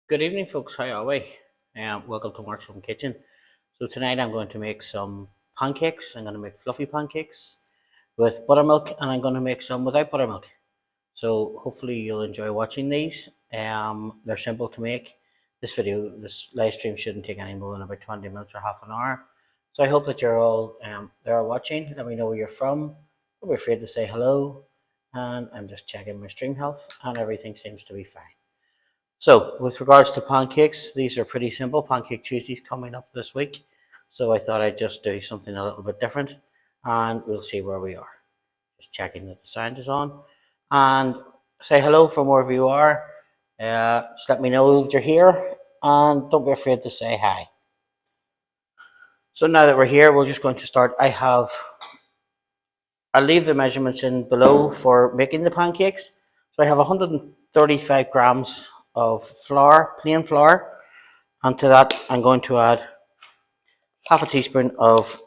Good evening, folks. How are we? Welcome to Mark's Home Kitchen. So tonight I'm going to make some pancakes. I'm going to make fluffy pancakes with buttermilk, and I'm going to make some without buttermilk. So hopefully you'll enjoy watching these. They're simple to make. This live stream shouldn't take any more than about 20 minutes or half an hour. So I hope that you're all there watching. Let me know where you're from. Don't be afraid to say hello. And I'm just checking my stream health, and everything seems to be fine. So, with regards to pancakes, these are pretty simple. Pancake Tuesday's coming up this week, so I thought I'd just do something a little bit different, and we'll see where we are. Just checking that the sound is on, and say hello from wherever you are. Just let me know that you're here, and don't be afraid to say hi. So now that we're here, we're just going to start. I'll leave the measurements in below for making the pancakes. So I have 135 grams of flour, plain flour, and to that I'm going to add half a teaspoon of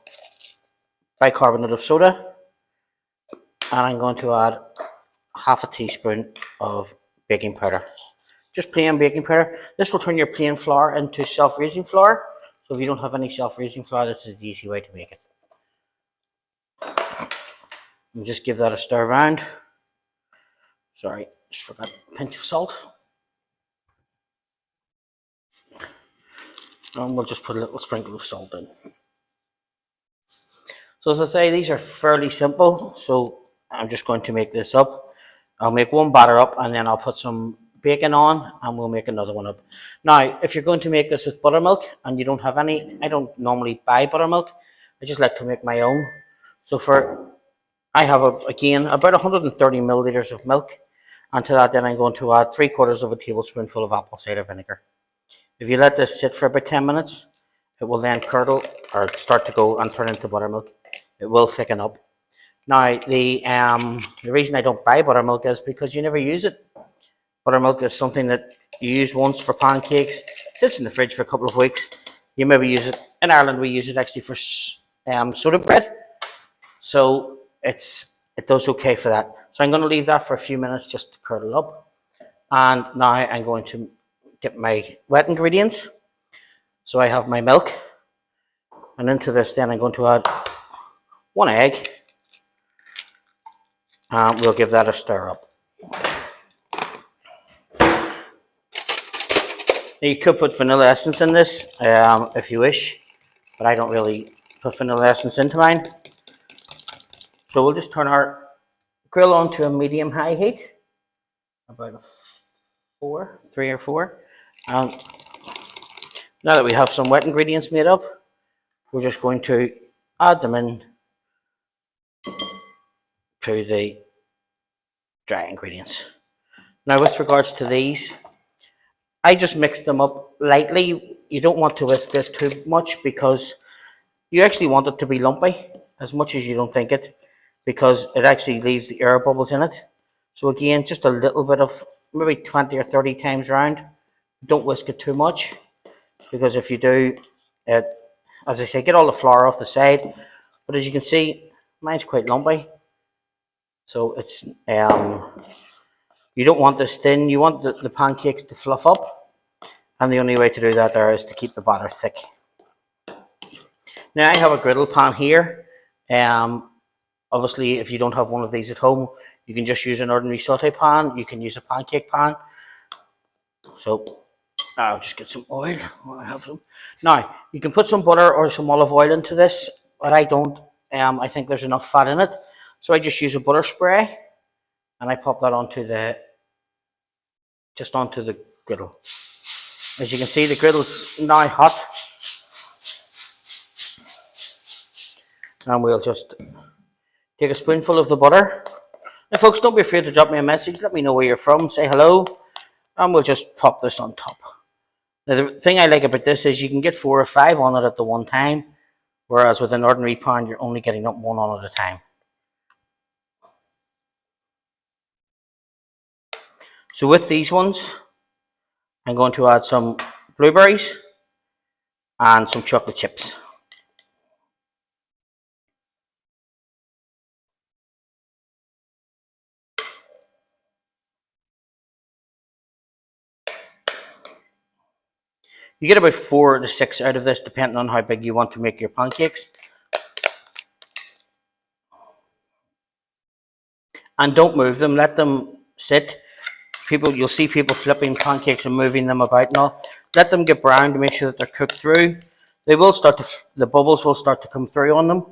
bicarbonate of soda, and I'm going to add half a teaspoon of baking powder. Just plain baking powder. This will turn your plain flour into self-raising flour. So if you don't have any self-raising flour, this is the easy way to make it. And just give that a stir around. Sorry, just forgot a pinch of salt. And we'll just put a little sprinkle of salt in. So as I say, these are fairly simple, so I'm just going to make this up. I'll make one batter up, and then I'll put some bacon on, and we'll make another one up. Now, if you're going to make this with buttermilk and you don't have any, I don't normally buy buttermilk. I just like to make my own. So I have again about 130 milliliters of milk, and to that then I'm going to add 3/4 of a tablespoonful of apple cider vinegar. If you let this sit for about 10 minutes, it will then curdle or start to go and turn into buttermilk. It will thicken up. Now, the reason I don't buy buttermilk is because you never use it. Buttermilk is something that you use once for pancakes, sits in the fridge for a couple of weeks. You maybe use it, in Ireland we use it actually for soda bread. So it does okay for that. So I'm going to leave that for a few minutes just to curdle up. And now I'm going to get my wet ingredients. So I have my milk, and into this then I'm going to add 1 egg, and we'll give that a stir up. Now you could put vanilla essence in this if you wish, but I don't really put vanilla essence into mine. So we'll just turn our grill on to a medium-high heat, about a 3 or 4. Now that we have some wet ingredients made up, we're just going to add them in to the dry ingredients. Now with regards to these, I just mix them up lightly. You don't want to whisk this too much because you actually want it to be lumpy as much as you don't think it, because it actually leaves the air bubbles in it. So again, just a little bit of maybe 20 or 30 times round. Don't whisk it too much, because if you do, it, as I say, get all the flour off the side. But as you can see, mine's quite lumpy. So it's you don't want this thin. You want the pancakes to fluff up, and the only way to do that there is to keep the batter thick. Now I have a griddle pan here. Obviously, if you don't have one of these at home, you can just use an ordinary saute pan. You can use a pancake pan. So I'll just get some oil. I have some. Now you can put some butter or some olive oil into this, but I don't. I think there's enough fat in it, so I just use a butter spray, and I pop that onto the griddle. As you can see, the griddle's now hot, and we'll just take a spoonful of the butter. Now folks, don't be afraid to drop me a message. Let me know where you're from. Say hello, and we'll just pop this on top. Now the thing I like about this is you can get 4 or 5 on it at the one time, whereas with an ordinary pan you're only getting up one on at a time. So with these ones, I'm going to add some blueberries and some chocolate chips. You get about 4 to 6 out of this, depending on how big you want to make your pancakes. And don't move them, let them sit. You'll see people flipping pancakes and moving them about and all. Let them get brown to make sure that they're cooked through. They will start to, the bubbles will start to come through on them,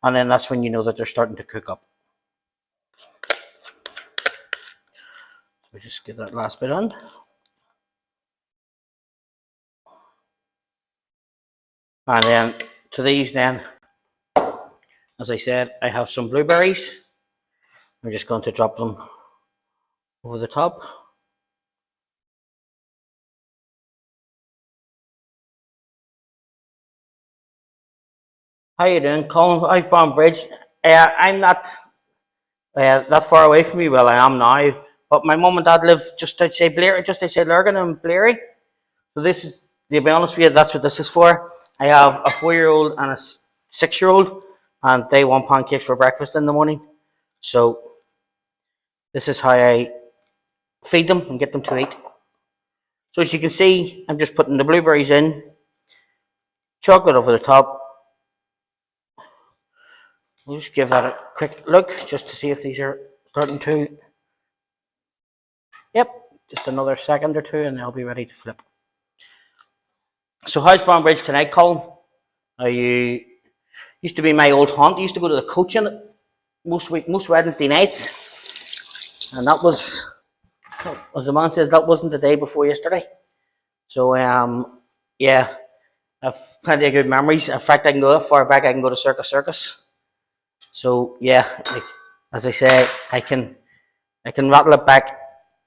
and then that's when you know that they're starting to cook up. We just give that last bit on. And then to these then, as I said, I have some blueberries. I'm just going to drop them over the top. How you doing, Colin? I've Bound Bridge. I'm not that far away from you. Well, I am now, but my mum and dad live just outside Blair, just outside Lurgan and Blairy. So this is, to be honest with you, that's what this is for. I have a 4-year-old and a 6-year-old, and they want pancakes for breakfast in the morning. So this is how I feed them and get them to eat. So as you can see, I'm just putting the blueberries in, chocolate over the top. We'll just give that a quick look just to see if these are starting to. Yep, just another second or two and they'll be ready to flip. So how's Bound Bridge tonight, Colin? Are you used to be my old haunt? I used to go to the coaching most Wednesday nights, and that was, as the man says, that wasn't the day before yesterday. So yeah, I've plenty of good memories. In fact, I can go that far back. I can go to Circus. So yeah, as I say, I can rattle it back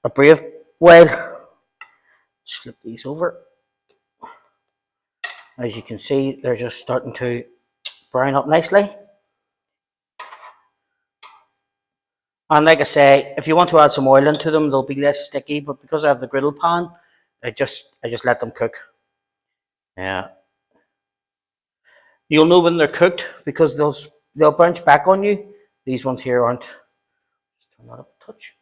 a brave while. Just flip these over. As you can see, they're just starting to brown up nicely. And like I say, if you want to add some oil into them, they'll be less sticky. But because I have the griddle pan, I just let them cook. Yeah. You'll know when they're cooked because they'll bounce back on you. These ones here aren't. Just turn that up a touch.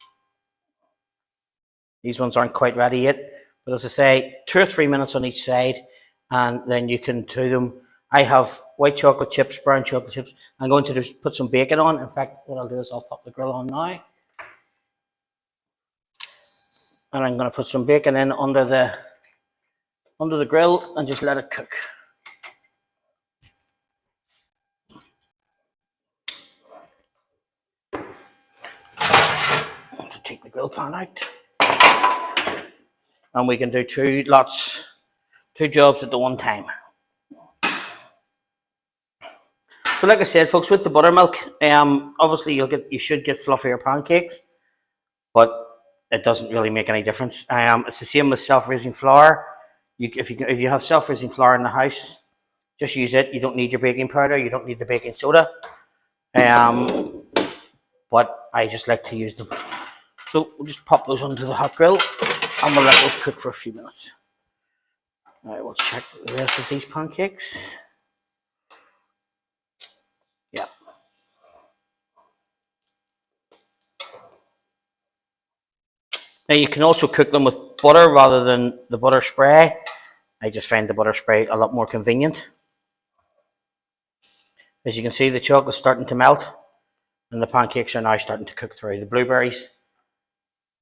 These ones aren't quite ready yet. But as I say, 2 or 3 minutes on each side, and then you can do them. I have white chocolate chips, brown chocolate chips. I'm going to just put some bacon on. In fact, what I'll do is I'll pop the grill on now. And I'm going to put some bacon in under the grill and just let it cook. To take the grill pan out. And we can do 2 jobs at the one time. So like I said, folks, with the buttermilk, obviously you should get fluffier pancakes, but it doesn't really make any difference. It's the same with self-raising flour. If you have self-raising flour in the house, just use it. You don't need your baking powder. You don't need the baking soda. But I just like to use them. So we'll just pop those onto the hot grill and we'll let those cook for a few minutes. All right, we'll check the rest of these pancakes. Yeah. Now you can also cook them with butter rather than the butter spray. I just find the butter spray a lot more convenient. As you can see, the chocolate's starting to melt and the pancakes are now starting to cook through. The blueberries,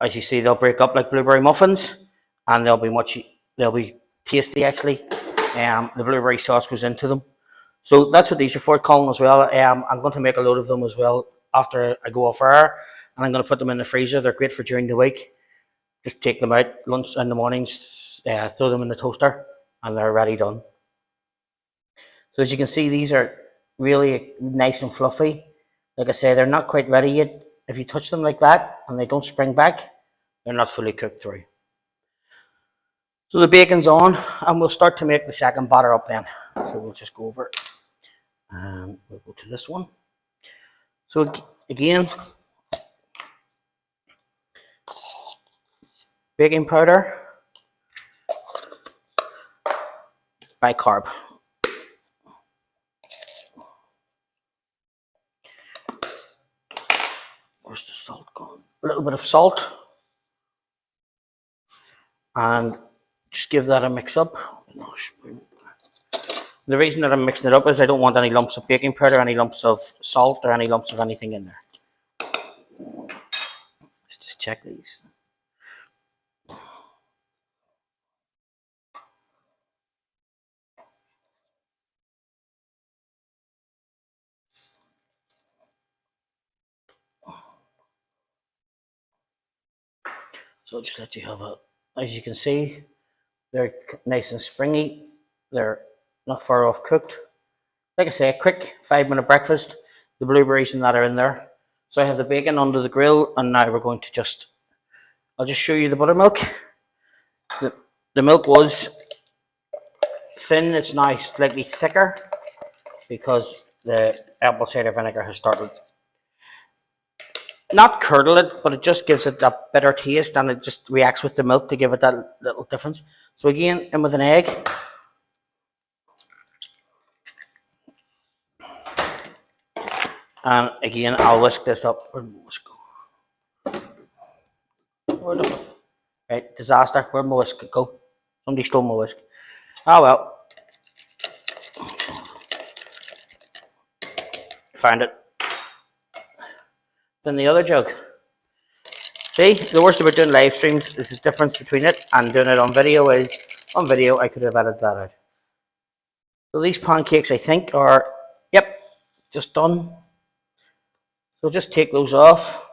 as you see, they'll break up like blueberry muffins and they'll be tasty actually. The blueberry sauce goes into them. So that's what these are for, Colin, as well. I'm going to make a load of them as well after I go off air, and I'm going to put them in the freezer. They're great for during the week. Just take them out lunch in the mornings, throw them in the toaster, and they're ready done. So as you can see, these are really nice and fluffy. Like I say, they're not quite ready yet. If you touch them like that and they don't spring back, they're not fully cooked through. So the bacon's on, and we'll start to make the second batter up then. So we'll just go over it. And we'll go to this one. So again, baking powder, bicarb. Where's the salt gone? A little bit of salt. And just give that a mix up. The reason that I'm mixing it up is I don't want any lumps of baking powder, any lumps of salt, or any lumps of anything in there. Let's just check these. So I'll just let you have a, as you can see, they're nice and springy. They're not far off cooked. Like I say, a quick 5-minute breakfast. The blueberries and that are in there. So I have the bacon under the grill, and now we're going to just, I'll just show you the buttermilk. The milk was thin, it's now slightly thicker because the apple cider vinegar has started, not curdle it, but it just gives it that bitter taste, and it just reacts with the milk to give it that little difference. So again, in with an egg. And again, I'll whisk this up. Right, disaster. Where'd my whisk go? Somebody stole my whisk. Oh well. Found it. Then the other jug. See, the worst about doing live streams is the difference between it and doing it on video is, on video I could have edited that out. So these pancakes I think are, yep, just done. So just take those off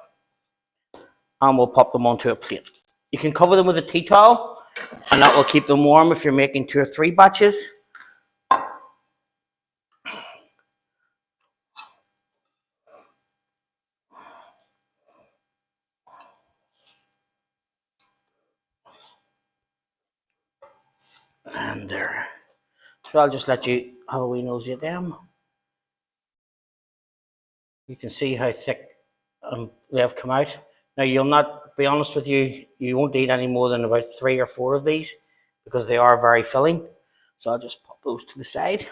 and we'll pop them onto a plate. You can cover them with a tea towel and that will keep them warm if you're making 2 or 3 batches. And there. So I'll just let you have a wee nosy at them. You can see how thick they have come out. Now you'll not, be honest with you, you won't eat any more than about 3 or 4 of these because they are very filling. So I'll just pop those to the side.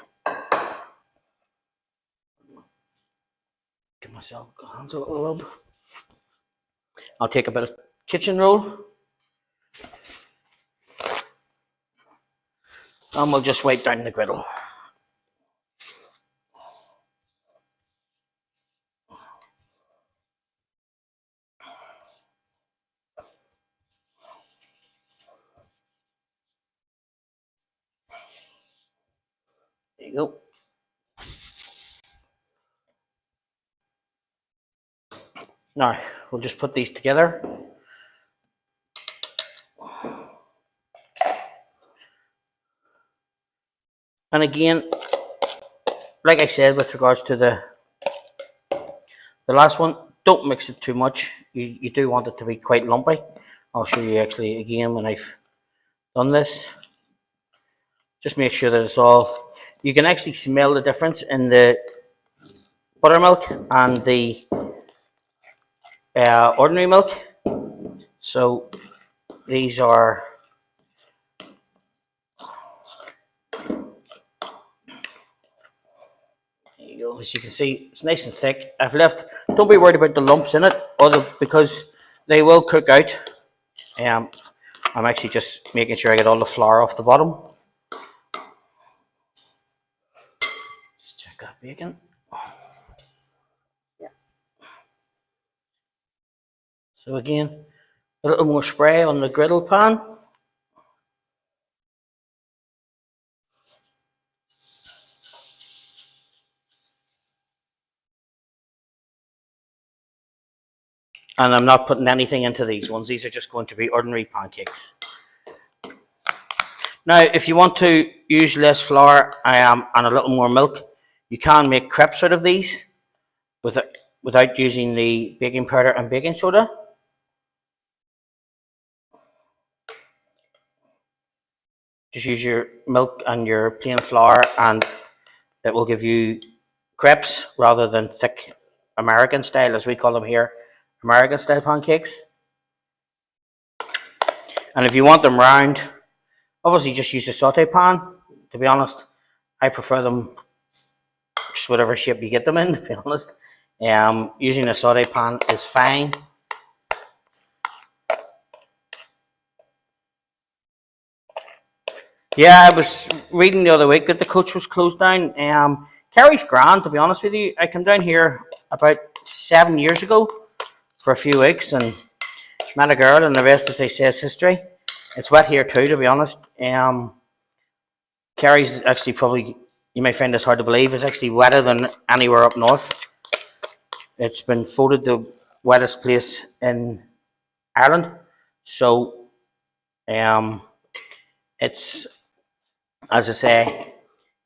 Give myself hands a little rub. I'll take a bit of kitchen roll. And we'll just wipe down the griddle. There you go. Now, we'll just put these together. And again, like I said, with regards to the last one, don't mix it too much. You do want it to be quite lumpy. I'll show you actually again when I've done this. Just make sure that it's all, you can actually smell the difference in the buttermilk and the ordinary milk. So these are, there you go, as you can see, it's nice and thick. I've left, don't be worried about the lumps in it, because they will cook out. I'm actually just making sure I get all the flour off the bottom. Just check that bacon. Yeah. So again, a little more spray on the griddle pan. And I'm not putting anything into these ones. These are just going to be ordinary pancakes. Now, if you want to use less flour and a little more milk, you can make crepes out of these without using the baking powder and baking soda. Just use your milk and your plain flour and it will give you crepes rather than thick American style, as we call them here, American style pancakes. And if you want them round, obviously just use a saute pan. To be honest, I prefer them just whatever shape you get them in, to be honest. Using a saute pan is fine. Yeah, I was reading the other week that the coach was closed down. Kerry's grand, to be honest with you. I came down here about 7 years ago for a few weeks and met a girl, and the rest, as they say, is history. It's wet here too, to be honest. Kerry's actually probably, you may find this hard to believe, is actually wetter than anywhere up north. It's been voted the wettest place in Ireland. So, um, it's, as I say,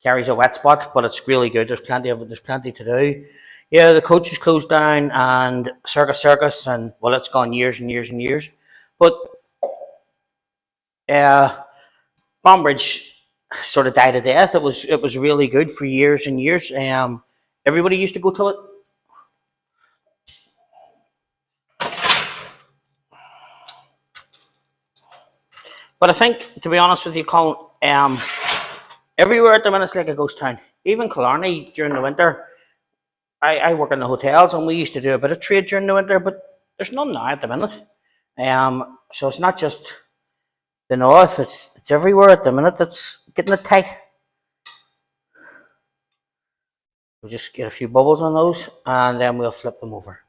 Kerry's a wet spot, but it's really good. There's plenty of it. There's plenty to do. Yeah, the coach is closed down, and circus, and well, it's gone years and years and years. But uh, Bombridge sort of died a death. It was really good for years and years. Everybody used to go to it. But I think, to be honest with you, Colin, everywhere at the minute it's like a ghost town. Even Killarney during the winter. I work in the hotels, and we used to do a bit of trade during the winter, but there's none now at the minute. So it's not just the north; it's everywhere at the minute. That's getting it tight. We'll just get a few bubbles on those, and then we'll flip them over.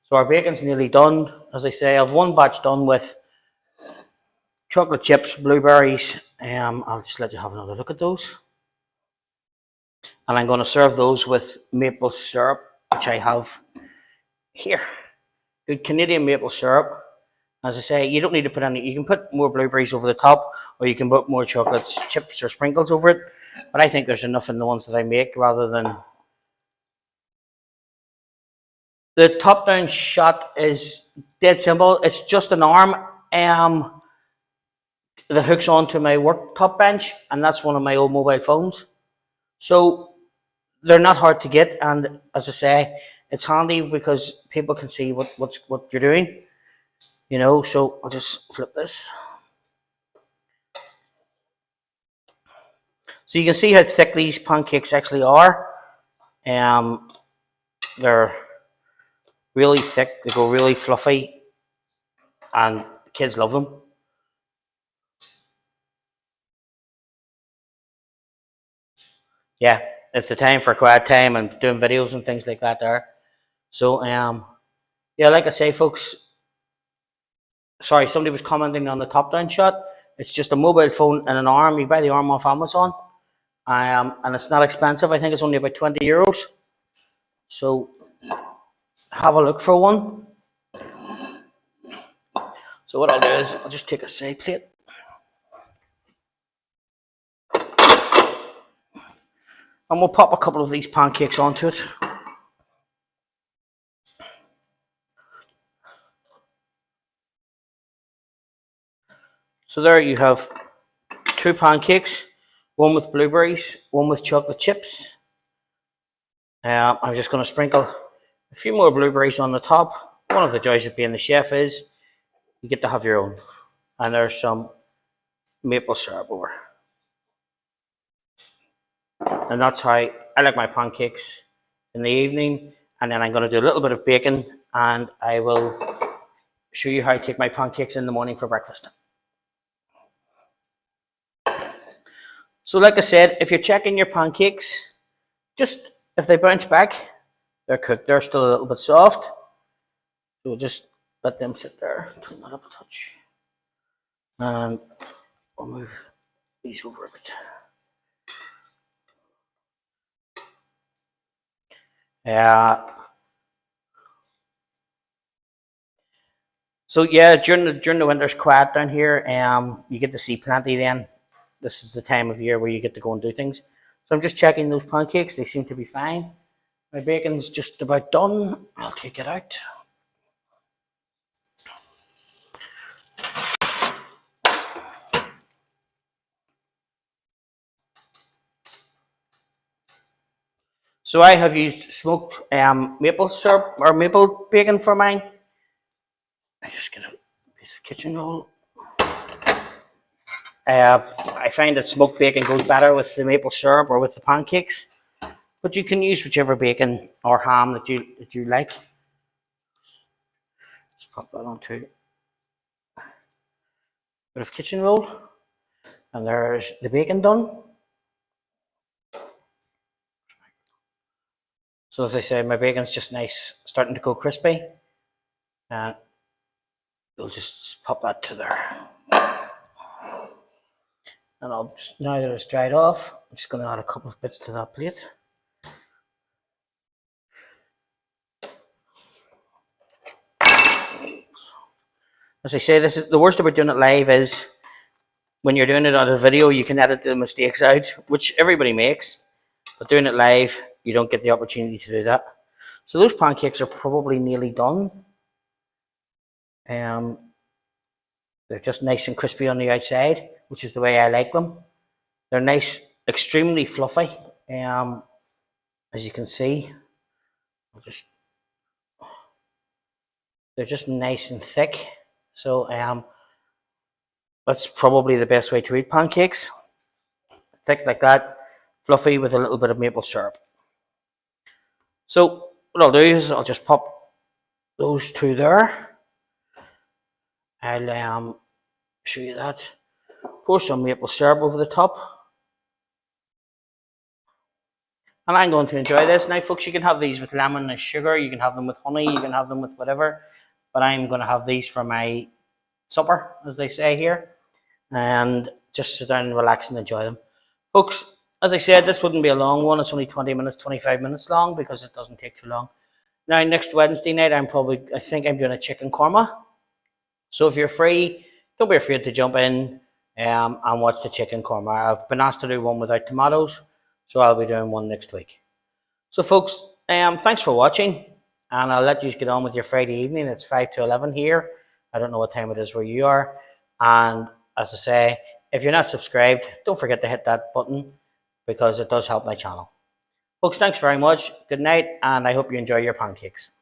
So our bacon's nearly done. As I say, I've one batch done with chocolate chips, blueberries. I'll just let you have another look at those. And I'm going to serve those with maple syrup, which I have here. Good Canadian maple syrup. As I say, you don't need to put any, you can put more blueberries over the top, or you can put more chocolate chips or sprinkles over it. But I think there's enough in the ones that I make rather than. The top down shot is dead simple. It's just an arm that hooks onto my work top bench, and that's one of my old mobile phones. So they're not hard to get, and as I say, it's handy because people can see what you're doing. So I'll just flip this. So you can see how thick these pancakes actually are. They're really thick, they go really fluffy, and the kids love them. Yeah, it's the time for quiet time and doing videos and things like that there. So yeah, like I say, folks, sorry, somebody was commenting on the top down shot. It's just a mobile phone and an arm. You buy the arm off Amazon. And it's not expensive. I think it's only about €20. So have a look for one. So what I'll do is I'll just take a side plate. And we'll pop a couple of these pancakes onto it. So there you have two pancakes, one with blueberries, one with chocolate chips. I'm just going to sprinkle a few more blueberries on the top. One of the joys of being the chef is you get to have your own. And there's some maple syrup over. And that's how I like my pancakes in the evening. And then I'm going to do a little bit of bacon, and I will show you how I take my pancakes in the morning for breakfast. So like I said, if you're checking your pancakes, just if they bounce back, they're cooked. They're still a little bit soft. So we'll just let them sit there. Turn that up a touch. And we'll move these over a bit. So yeah, during the winter's quiet down here. You get to see plenty then. This is the time of year where you get to go and do things. So I'm just checking those pancakes. They seem to be fine. My bacon's just about done. I'll take it out. So I have used smoked maple syrup or maple bacon for mine. I just get a piece of kitchen roll. I find that smoked bacon goes better with the maple syrup or with the pancakes, but you can use whichever bacon or ham that you like. Just pop that onto a bit of kitchen roll. And there's the bacon done. So as I say, my bacon's just nice, starting to go crispy. And we'll just pop that to there. And I'll just, now that it's dried off, I'm just going to add a couple of bits to that plate. As I say, this is the worst about doing it live is when you're doing it on a video, you can edit the mistakes out, which everybody makes. But doing it live, you don't get the opportunity to do that. So those pancakes are probably nearly done. They're just nice and crispy on the outside, which is the way I like them. They're nice, extremely fluffy. As you can see, they're just nice and thick. So that's probably the best way to eat pancakes. Thick like that, fluffy with a little bit of maple syrup. So what I'll do is I'll just pop those two there. I'll show you that. Pour some maple syrup over the top. And I'm going to enjoy this. Now folks, you can have these with lemon and sugar, you can have them with honey, you can have them with whatever. But I'm going to have these for my supper, as they say here. And just sit down and relax and enjoy them. Folks, as I said, this wouldn't be a long one. It's only 20 minutes, 25 minutes long because it doesn't take too long. Now, next Wednesday night, I think I'm doing a chicken korma. So if you're free, don't be afraid to jump in and watch the chicken korma. I've been asked to do one without tomatoes, so I'll be doing one next week. So folks, thanks for watching, and I'll let you get on with your Friday evening. It's 5 to 11 here. I don't know what time it is where you are. And as I say, if you're not subscribed, don't forget to hit that button because it does help my channel. Folks, thanks very much. Good night, and I hope you enjoy your pancakes.